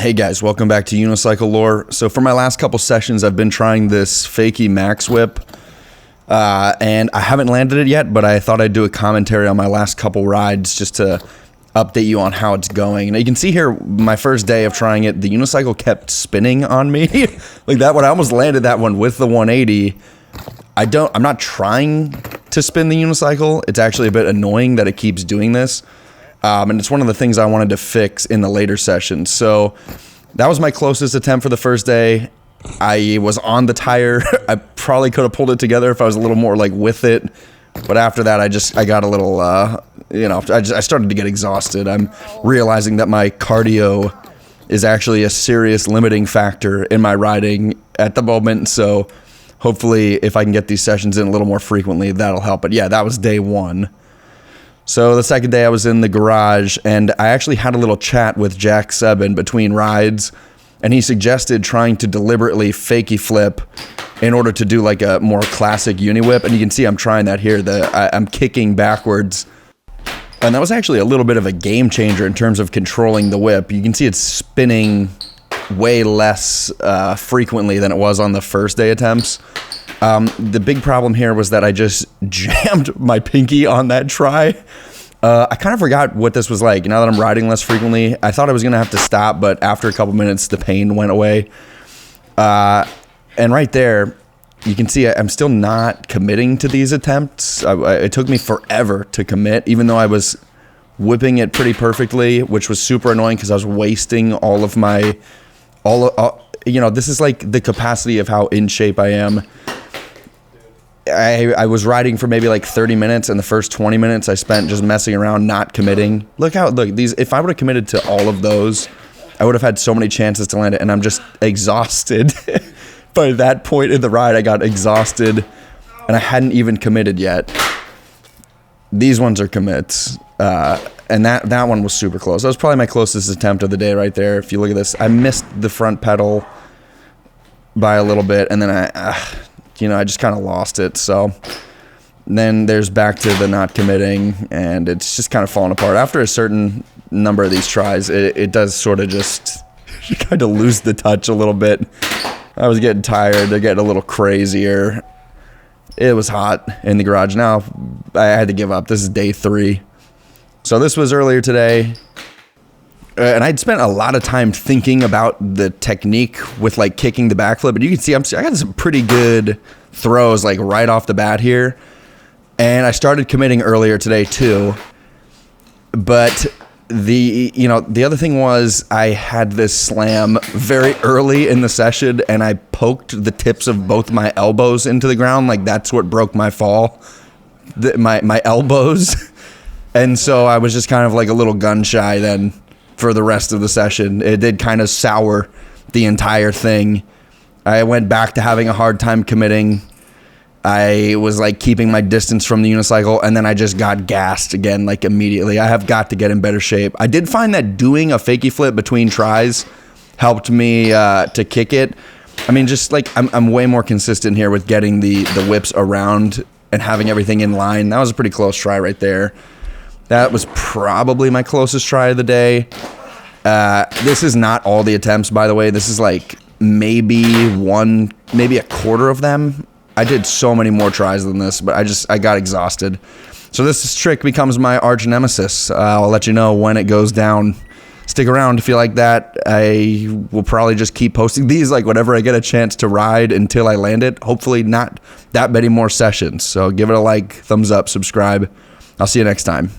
Hey guys, welcome back to Unicycle Lore. So for my last couple sessions, I've been trying this fakie max whip, and I haven't landed it yet, but I thought I'd do a commentary on my last couple rides just to update you on how it's going. And you can see here, my first day of trying it, the unicycle kept spinning on me. Like that one, I almost landed that one with the 180. I'm not trying to spin the unicycle. It's actually a bit annoying that it keeps doing this. And it's one of the things I wanted to fix in the later sessions. So that was my closest attempt for the first day. I was on the tire. I probably could have pulled it together if I was a little more like with it. But after that, I got a little, I started to get exhausted. I'm realizing that my cardio is actually a serious limiting factor in my riding at the moment. So hopefully if I can get these sessions in a little more frequently, that'll help. But yeah, that was day one. So the second day I was in the garage, and I actually had a little chat with Jack Sebin between rides, and he suggested trying to deliberately fakie flip in order to do like a more classic uni whip. And you can see I'm trying that here. I'm kicking backwards, and that was actually a little bit of a game changer in terms of controlling the whip. You can see it's spinning way less frequently than it was on the first day attempts. The big problem here was that I just jammed my pinky on that try. I kind of forgot what this was like. Now that I'm riding less frequently, I thought I was going to have to stop, but after a couple minutes, the pain went away. And right there, you can see I'm still not committing to these attempts. It took me forever to commit, even though I was whipping it pretty perfectly, which was super annoying because I was wasting all of my, this is like the capacity of how in shape I am. I was riding for maybe like 30 minutes, and the first 20 minutes I spent just messing around, not committing. Look these, if I would have committed to all of those, I would have had so many chances to land it, and I'm just exhausted. By that point in the ride, I got exhausted, and I hadn't even committed yet. These ones are commits, and that one was super close. That was probably my closest attempt of the day right there. If you look at this, I missed the front pedal by a little bit, and then I just kind of lost it. So then there's back to the not committing, and it's just kind of falling apart. After a certain number of these tries, it does sort of just kind of lose the touch a little bit. I was getting tired. They're getting a little crazier. It was hot in the garage. Now I had to give up. This is day 3. So this was earlier today. And I'd spent a lot of time thinking about the technique with like kicking the backflip, but you can see I got some pretty good throws like right off the bat here. And I started committing earlier today too. But the other thing was I had this slam very early in the session, and I poked the tips of both my elbows into the ground. Like that's what broke my fall, my elbows. And so I was just kind of like a little gun shy then. For the rest of the session, it did kind of sour the entire thing. I went back to having a hard time committing. I was like keeping my distance from the unicycle, and then I just got gassed again like immediately. I have got to get in better shape. I did find that doing a fakie flip between tries helped me to kick it. I mean, just like I'm way more consistent here with getting the whips around and having everything in line. That was a pretty close try right there. That was probably my closest try of the day. This is not all the attempts, by the way. This is like maybe a quarter of them. I did so many more tries than this, but I got exhausted. So this trick becomes my arch nemesis. I'll let you know when it goes down. Stick around if you like that. I will probably just keep posting these like whenever I get a chance to ride until I land it. Hopefully not that many more sessions. So give it a like, thumbs up, subscribe. I'll see you next time.